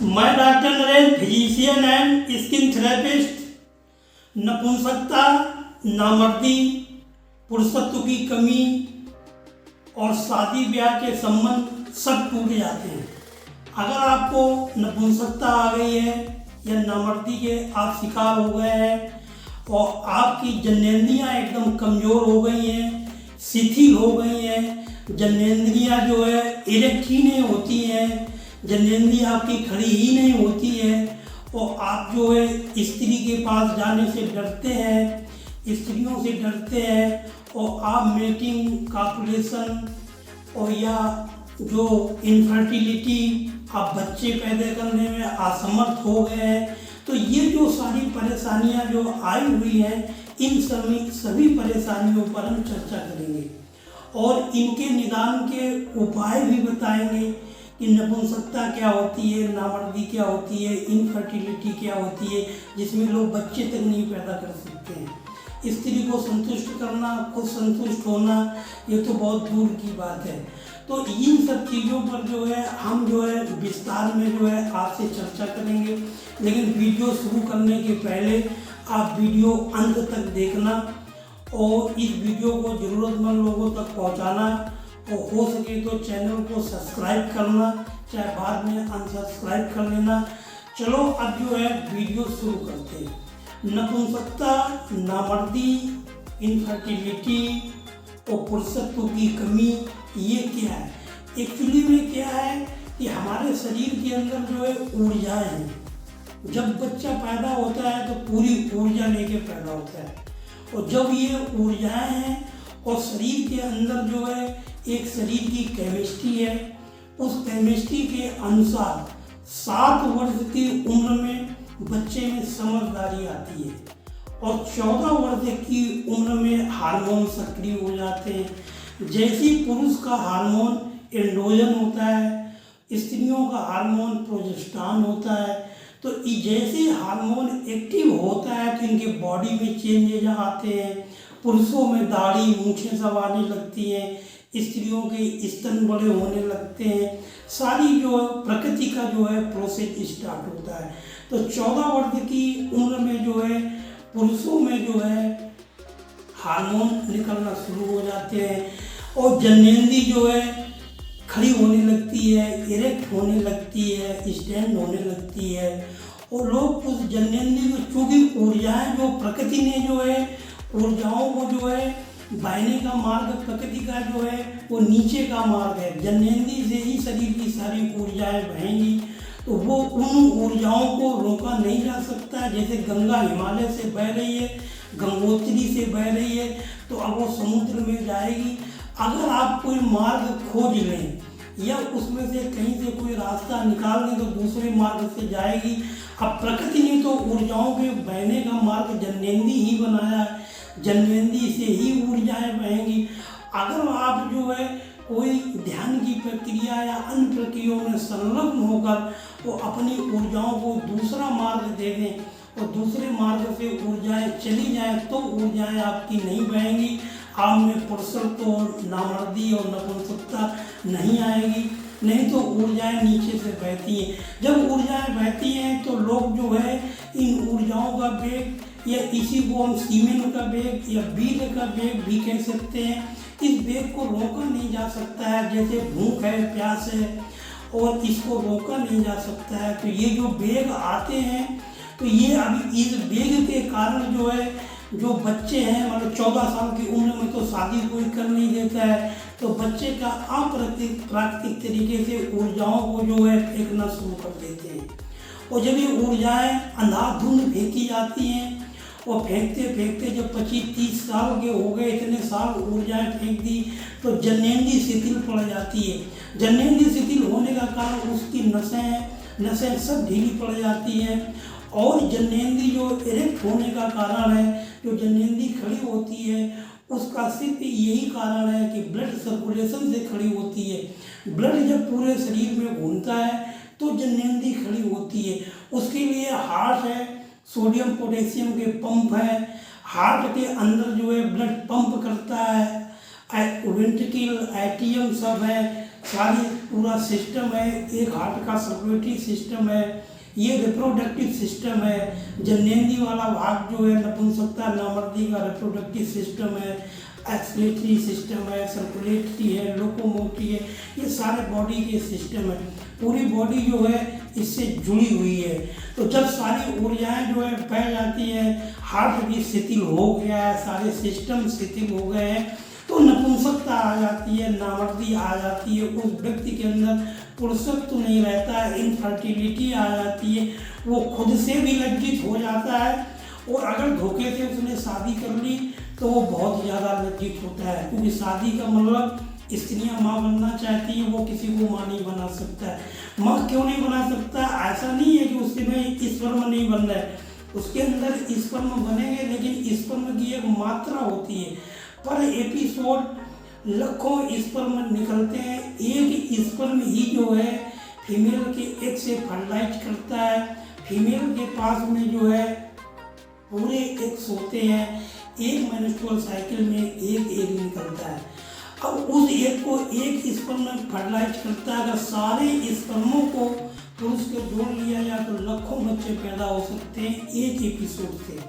मैं doctor Narendra, physician and skin therapist. नपुंसकता, नामर्दी, पुरुषत्व की कमी और शादी ब्याह के संबंध सब टूट जाते हैं। अगर आपको नपुंसकता आ गई है या नामर्दी के आप शिकार हो गए हैं और आपकी जननेंद्रियां एकदम कमज़ोर हो गई हैं, शिथिल हो गई हैं, जननेंद्रियां जो है इरेक्ट ही नहीं होती हैं, जननेंद्रियां आपकी खड़ी ही नहीं होती है और आप जो है स्त्री के पास जाने से डरते हैं, स्त्रियों से डरते हैं और आप मेटिंग, कॉपुलेशन और या जो इनफर्टिलिटी, आप बच्चे पैदा करने में असमर्थ हो गए हैं। तो ये जो सारी परेशानियां जो आई हुई हैं, इन सभी परेशानियों पर हम चर्चा करेंगे और इनके निदान के उपाय भी बताएंगे कि नपुंसकता क्या होती है, नामर्दी क्या होती है, इनफर्टिलिटी क्या होती है, जिसमें लोग बच्चे तक नहीं पैदा कर सकते हैं। स्त्री को संतुष्ट करना, खुद संतुष्ट होना, ये तो बहुत दूर की बात है। तो इन सब चीज़ों पर जो है हम जो है विस्तार में जो है आपसे चर्चा करेंगे। लेकिन वीडियो शुरू करने के पहले आप वीडियो अंत तक देखना और इस वीडियो को ज़रूरतमंद लोगों तक पहुंचाना और हो सके तो चैनल को सब्सक्राइब करना, चाहे बाद में अनसब्सक्राइब कर लेना। चलो अब जो है वीडियो शुरू करते हैं। नपुंसकता, नामर्दी, इनफर्टिलिटी और पुरुषत्व की कमी, ये क्या है? एक्चुअली में क्या है कि हमारे शरीर के अंदर जो है ऊर्जाएं हैं। जब बच्चा पैदा होता है तो पूरी ऊर्जा लेके पैदा होता है और जब ये ऊर्जाएं हैं और शरीर के अंदर जो है एक शरीर की केमिस्ट्री है, उस केमिस्ट्री के अनुसार 7 वर्ष की उम्र में बच्चे में समझदारी आती है और 14 वर्ष की उम्र में हार्मोन सक्रिय हो जाते हैं। जैसे पुरुष का हार्मोन एंड्रोजन होता है, स्त्रियों का हार्मोन प्रोजेस्टेरॉन होता है। तो जैसे हार्मोन एक्टिव होता है तो इनके बॉडी में चेंजेज आते हैं। पुरुषों में दाढ़ी, मूछें सब आने लगती हैं, स्त्रियों के स्तन बड़े होने लगते हैं। सारी जो है प्रकृति का जो है प्रोसेस स्टार्ट होता है। तो 14 वर्ष की उम्र में जो है पुरुषों में जो है हार्मोन निकलना शुरू हो जाते हैं और जननेंद्री जो है खड़ी होने लगती है, इरेक्ट होने लगती है, स्टैंड होने लगती है और लोग उस जननेंद्री को, चूँकि ऊर्जाएं जो प्रकृति ने जो है ऊर्जाओं को जो है बहने का मार्ग, प्रकृति का जो है वो नीचे का मार्ग है। जननेंद्री से ही शरीर की सारी ऊर्जाएं बहेंगी तो वो उन ऊर्जाओं को रोका नहीं जा सकता। जैसे गंगा हिमालय से बह रही है, गंगोत्री से बह रही है तो अब वो समुद्र में जाएगी। अगर आप कोई मार्ग खोज लें या उसमें से कहीं से कोई रास्ता निकाल लें तो दूसरे मार्ग से जाएगी। अब प्रकृति ने तो ऊर्जाओं के बहने का मार्ग जननेंद्री ही बनाया है, जननेंद्री से ही ऊर्जाएं बहेंगी। अगर आप जो है कोई ध्यान की प्रक्रिया या अन्य प्रक्रियाओं में संलग्न होकर वो अपनी ऊर्जाओं को दूसरा मार्ग दे दें और दूसरे मार्ग से ऊर्जाएं चली जाएं तो ऊर्जाएं आपकी नहीं बहेंगी। आप में पुरुषत्व और नामर्दी और नपुंसकता नहीं आएगी, नहीं तो ऊर्जाएं नीचे से बहती हैं। जब ऊर्जाएं बहती हैं तो लोग जो है इन ऊर्जाओं का वेग, या इसी को हम सीमेन का वेग या वीर का वेग भी कह सकते हैं, इस वेग को रोका नहीं जा सकता है। जैसे भूख है, प्यास है और इसको रोका नहीं जा सकता है। तो ये जो वेग आते हैं तो ये अभी इस वेग के कारण जो है जो बच्चे हैं, मतलब 14 साल की उम्र में तो शादी कोई कर नहीं देता है, तो बच्चे का प्राकृतिक तरीके से ऊर्जाओं को जो है फेंकना शुरू कर देते हैं और जब ये ऊर्जाएं अंधाधुंध फेंकी जाती हैं और फेंकते फेंकते जब 25-30 साल के हो गए, इतने साल ऊर्जाएं फेंक दी तो जननेंद्री शिथिल पड़ जाती है। जननेंद्री शिथिल होने का कारण उसकी नसें सब ढीली पड़ जाती हैं और जननेंद्री जो इरेक्ट होने का कारण है, जो जननेंद्री खड़ी होती है उसका सिर्फ यही कारण है कि ब्लड सर्कुलेशन से खड़ी होती है। ब्लड जब पूरे शरीर में घूमता है तो जननेंद्री खड़ी होती है। उसके लिए हार्ट है, सोडियम पोटेशियम के पंप है, हार्ट के अंदर जो है ब्लड पंप करता है, वेंट्रिकल, एटियम सब है सारी पूरा सिस्टम है, एक हार्ट का सर्कुलेटरी सिस्टम है, ये रिप्रोडक्टिव सिस्टम है, जननेंद्रिय वाला भाग जो है नपुंसकता नामर्दी का रिप्रोडक्टिव सिस्टम है, एक्सक्रीटरी सिस्टम है, सर्कुलेटरी है, लोकोमोटिव है, ये सारे बॉडी के सिस्टम है। पूरी बॉडी जो है इससे जुड़ी हुई है। तो जब सारी ऊर्जाएं जो है बह जाती है, हार्ट भी शिथिल हो गया है, सारे सिस्टम शिथिल हो गए हैं, तो नपुंसकता आ जाती है, नामर्दी आ जाती है, उस व्यक्ति के अंदर पुरुषत्व नहीं रहता है, इनफर्टिलिटी आ जाती है, वो खुद से भी लज्जित हो जाता है, और अगर धोखे से उसने शादी कर ली तो वो बहुत ज़्यादा लज्जित होता है, क्योंकि शादी का मतलब स्त्रियां माँ बनना चाहती हैं, वो किसी को माँ नहीं बना सकता है। माँ क्यों नहीं बना सकता? ऐसा नहीं है कि उसमें स्पर्म नहीं बन रहा है, उसके अंदर स्पर्म बनेंगे, लेकिन स्पर्म की एक मात्रा होती है। पर एपिसोड लाखों स्पर्म निकलते हैं, एक स्पर्म ही जो है फीमेल के एग से फर्टिलाइज करता है। फीमेल के पास में जो है पूरे एग्स होते हैं, एक मेंस्ट्रुअल साइकिल में एक एग निकलता है। अब उस एग को एक स्पर्म में फर्टिलाइज करता है। अगर सारे स्पर्मों को पुरुष को जोड़ लिया जाए तो लाखों बच्चे पैदा हो सकते हैं एक एपिसोड से।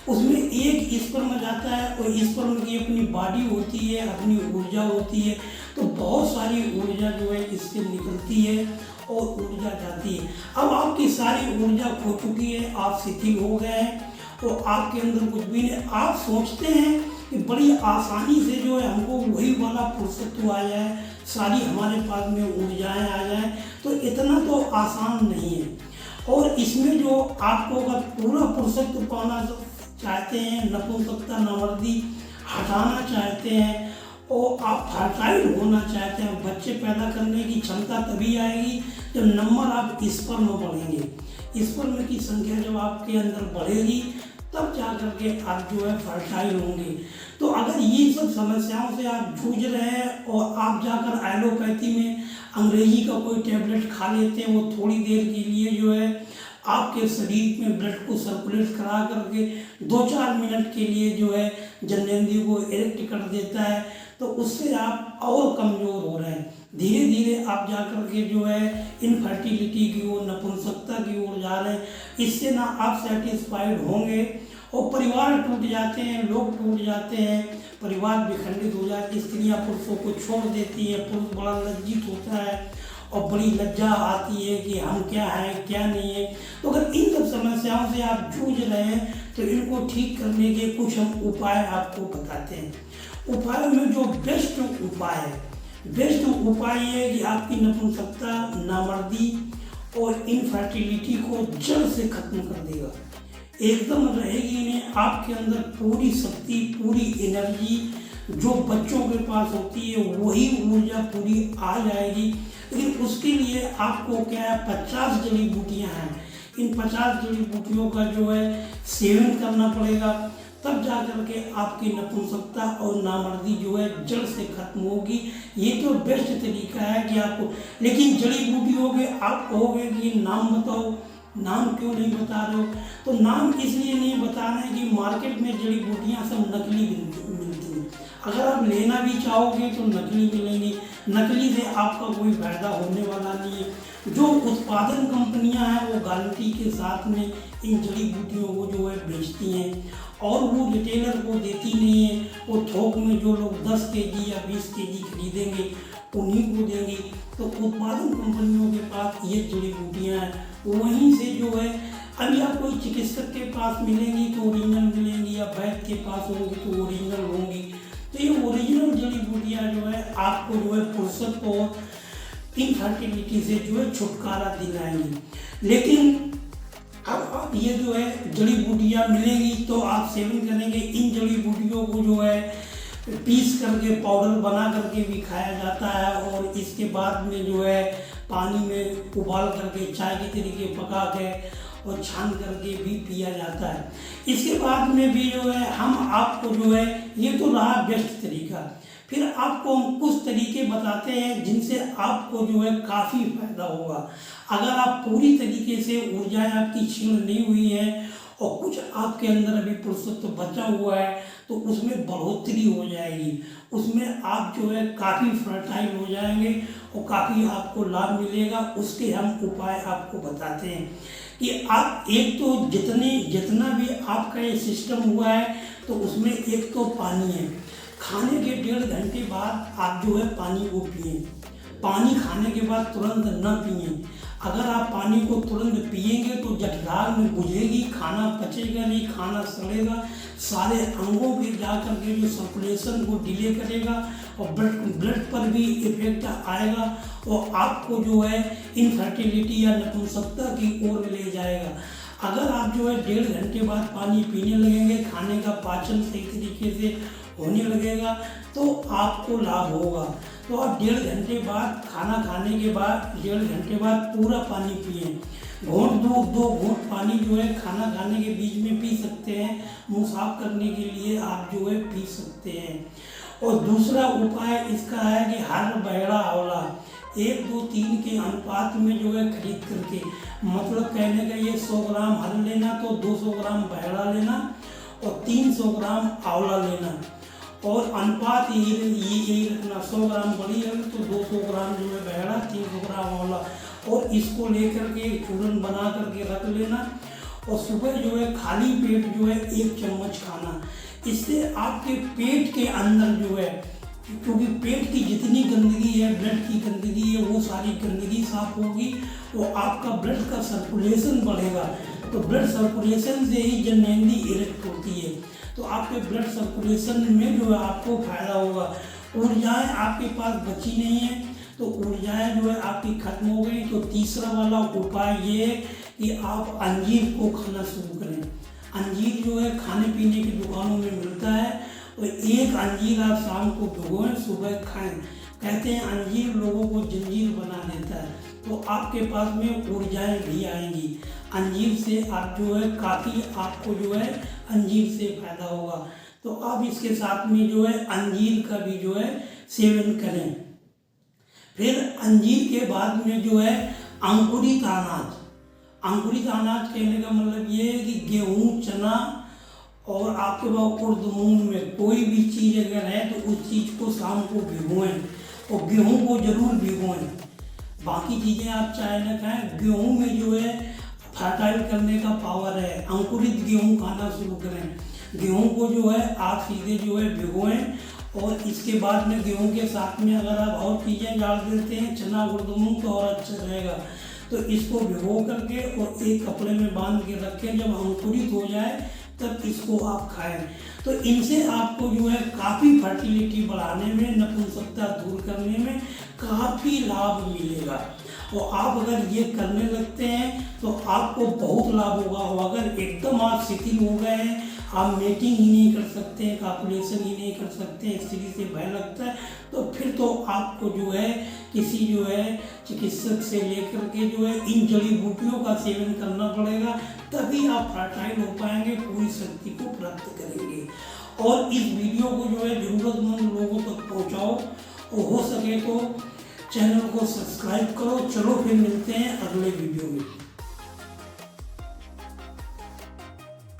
उसमें एक स्पर्म जाता है और स्पर्म की अपनी बॉडी होती है, अपनी ऊर्जा होती है, तो बहुत सारी ऊर्जा जो है इससे निकलती है और ऊर्जा जाती है। अब आपकी सारी ऊर्जा खो चुकी है, आप शिथिल हो गए हैं और आपके अंदर कुछ भी नहीं। आप सोचते हैं कि बड़ी आसानी से जो है हमको वही वाला पुरुषत्व आ जाए, सारी हमारे पास में ऊर्जाएं आ जाएं, तो इतना तो आसान नहीं है। और इसमें जो आपको अगर पूरा पुरुषत्व पाना चाहते हैं, नपुंसकता नामर्दी हटाना चाहते हैं और आप फर्टाइल होना चाहते हैं, बच्चे पैदा करने की क्षमता तभी आएगी जब नंबर आप स्पर्म बढ़ेंगे। स्पर्म की संख्या जब आपके अंदर बढ़ेगी तब जा करके आप जो है फर्टाइल होंगे। तो अगर ये सब समस्याओं से आप जूझ रहे हैं और आप जाकर एलोपैथी में अंग्रेजी का कोई टैबलेट खा लेते हैं, वो थोड़ी देर के लिए जो है आपके शरीर में ब्लड को सर्कुलेट करा करके 2-4 मिनट के लिए जो है जननेंद्रिय को इरेक्ट कर देता है, तो उससे आप और कमज़ोर हो रहे हैं। धीरे धीरे आप जा कर के जो है इनफर्टिलिटी की ओर, नपुंसकता की ओर जा रहे हैं। इससे ना आप सेटिस्फाइड होंगे और परिवार टूट जाते हैं, लोग टूट जाते हैं, परिवार विखंडित हो जाती है, स्त्रियाँ पुरुषों को छोड़ देती हैं, पुरुष बड़ा लज्जित होता है और बड़ी लज्जा आती है कि हम क्या हैं क्या नहीं है। तो अगर इन सब समस्याओं से आप जूझ रहे हैं तो इनको ठीक करने के कुछ हम उपाय आपको बताते हैं। उपाय में जो बेस्ट उपाय है, बेस्ट उपाय ये है कि आपकी नपुंसकता, नामर्दी और इनफर्टिलिटी को जड़ से खत्म कर देगा, एकदम रहेगी नहीं। आपके अंदर पूरी शक्ति, पूरी एनर्जी जो बच्चों के पास होती है वही ऊर्जा पूरी आ जाएगी। लेकिन उसके लिए आपको क्या है, 50 जड़ी बूटियाँ हैं, इन 50 जड़ी बूटियों का जो है सेवन करना पड़ेगा, तब जा कर के आपकी नपुंसकता और नामर्दी जो है जड़ से खत्म होगी। ये तो बेस्ट तरीका है कि आपको, लेकिन जड़ी बूटियों के आप कहोगे कि नाम बताओ, नाम क्यों नहीं बता रहे हो? तो नाम इसलिए नहीं बता रहे हैं कि मार्केट में जड़ी बूटियाँ सब नकली मिलती हैं। अगर आप लेना भी चाहोगे तो नकली मिलेंगी, नकली से आपका कोई फायदा होने वाला नहीं है। जो उत्पादन कंपनियां हैं वो गारंटी के साथ में इन जड़ी बूटियों को जो है बेचती हैं और वो रिटेलर को देती नहीं है, वो थोक में जो लोग 10 केजी या 20 केजी खरीदेंगे उन्हीं को देंगी। तो उत्पादन कंपनियों के पास ये जड़ी बूटियाँ हैं, वहीं से जो है अभी आप कोई चिकित्सक के पास मिलेंगी तो ओरिजिनल मिलेंगी, या वैद्य के पास होंगी तो ओरिजिनल होंगी। तो ये ओरिजिनल जड़ी बूटियाँ जो है आपको जो है पुरुषत्व और इनफर्टिलिटी से जो है छुटकारा दिलाएंगी। लेकिन अब आप ये जो है जड़ी बूटियाँ मिलेंगी तो आप सेवन करेंगे। इन जड़ी बूटियों को जो है पीस करके पाउडर बना करके भी खाया जाता है और इसके बाद में जो है पानी में उबाल करके चाय के तरीके पका के और छान करके भी पिया जाता है। इसके बाद में भी जो है हम आपको जो है, ये तो रहा बेस्ट तरीका, फिर आपको हम कुछ तरीके बताते हैं जिनसे आपको जो है काफ़ी फायदा होगा। अगर आप पूरी तरीके से ऊर्जाएं आपकी क्षीण नहीं हुई हैं और कुछ आपके अंदर अभी पुरुषत्व बचा हुआ है तो उसमें बढ़ोतरी हो जाएगी, उसमें आप जो है काफ़ी फर्टाइल हो जाएंगे और काफ़ी आपको लाभ मिलेगा। उसके हम उपाय आपको बताते हैं कि आप एक तो जितना भी आपका ये सिस्टम हुआ है तो उसमें एक तो पानी है, खाने के 1.5 घंटे बाद आप जो है पानी को पिए। पानी खाने के बाद तुरंत न पिए। अगर आप पानी को तुरंत पिएंगे तो जठराग में बुझेगी, खाना पचेगा नहीं, खाना सड़ेगा, सारे अंगों पे जा कर के जो सर्कुलेशन को डिले करेगा और ब्लड पर भी इफेक्ट आएगा और आपको जो है इनफर्टिलिटी या नपुंसकता की ओर ले जाएगा। अगर आप जो है 1.5 घंटे बाद पानी पीने लगेंगे, खाने का पाचन सही तरीके से होने लगेगा तो आपको लाभ होगा। तो आप 1.5 घंटे बाद खाना खाने के बाद 1.5 घंटे बाद पूरा पानी पिए। घूंट 2 घूंट पानी जो है खाना खाने के बीच में पी सकते हैं, मुंह साफ करने के लिए आप जो है पी सकते हैं। और दूसरा उपाय इसका है कि हर बहेड़ा आंवला 1, 2, 3 के अनुपात में जो है खरीद करके, मतलब कहने का ये 100 ग्राम हल लेना तो 200 ग्राम बहेड़ा लेना और 300 ग्राम आंवला लेना और अनुपात यही रखना, 100 ग्राम बड़ी है तो 200 ग्राम जो है बहेड़ा, 300 ग्राम आंवला और इसको लेकर के चूरन बना करके रख लेना और सुबह जो है खाली पेट जो है 1 चम्मच खाना। इससे आपके पेट के अंदर जो है, क्योंकि पेट की जितनी गंदगी है, ब्लड की गंदगी है, वो सारी गंदगी साफ होगी और आपका ब्लड का सर्कुलेशन बढ़ेगा। तो ब्लड सर्कुलेशन से ही जननेंद्री इरेक्ट होती है, तो आपके ब्लड सर्कुलेशन में जो है आपको फायदा होगा। ऊर्जाएं आपके पास बची नहीं है तो ऊर्जाएं जो है आपकी खत्म हो गई। तो तीसरा वाला उपाय ये है कि आप अंजीर को खाना शुरू करें। अंजीर जो है खाने पीने की दुकानों में मिलता है और 1 अंजीर आप शाम को भिगोएं, सुबह खाएं। कहते हैं अंजीर लोगों को जंजीर बना देता है, तो आपके पास में ऊर्जाएं भी आएंगी। अंजीर से आप जो है काफ़ी आपको जो है अंजीर से फायदा होगा। तो आप इसके साथ में जो है अंजीर का भी जो है सेवन करें। फिर अंजीर के बाद में जो है अंकुरित अनाज। अंकुरित अनाज कहने का मतलब ये है कि गेहूँ, चना और आपके पास उर्द मूंग में कोई भी चीज़ अगर है तो उस चीज़ को शाम को भिगोएं और गेहूँ को जरूर भिगोएं। बाकी चीज़ें आप चाहे ना खाएं, गेहूँ में जो है फर्टाइल करने का पावर है। अंकुरित गेहूँ खाना शुरू करें। गेहूँ को जो है आप सीधे जो है भिगोएं और इसके बाद में गेहूँ के साथ में अगर आप और चीज़ें डाल देते हैं, चना, उर्द मूंग, तो और अच्छा रहेगा। तो इसको भिगो करके और एक कपड़े में बांध के रखें, जब अंकुरित हो जाए तब इसको आप खाएं। तो इनसे आपको जो है काफ़ी फर्टिलिटी बढ़ाने में, नपुंसकता दूर करने में काफ़ी लाभ मिलेगा। और आप अगर ये करने लगते हैं तो आपको बहुत लाभ होगा। और अगर एकदम आप शिथिल हो गए हैं, आप मेटिंग ही नहीं कर सकते हैं, कॉपुलेशन ही नहीं कर सकते हैं, स्त्री से भय लगता है, तो फिर तो आपको जो है किसी जो है चिकित्सक से लेकर के जो है इन जड़ी बूटियों का सेवन करना पड़ेगा, तभी आप फर्टाइल हो पाएंगे, पूरी शक्ति को प्राप्त करेंगे। और इस वीडियो को जो है ज़रूरतमंद लोगों तक पहुँचाओ और हो सके तो चैनल को सब्सक्राइब करो। चलो फिर मिलते हैं अगले वीडियो में।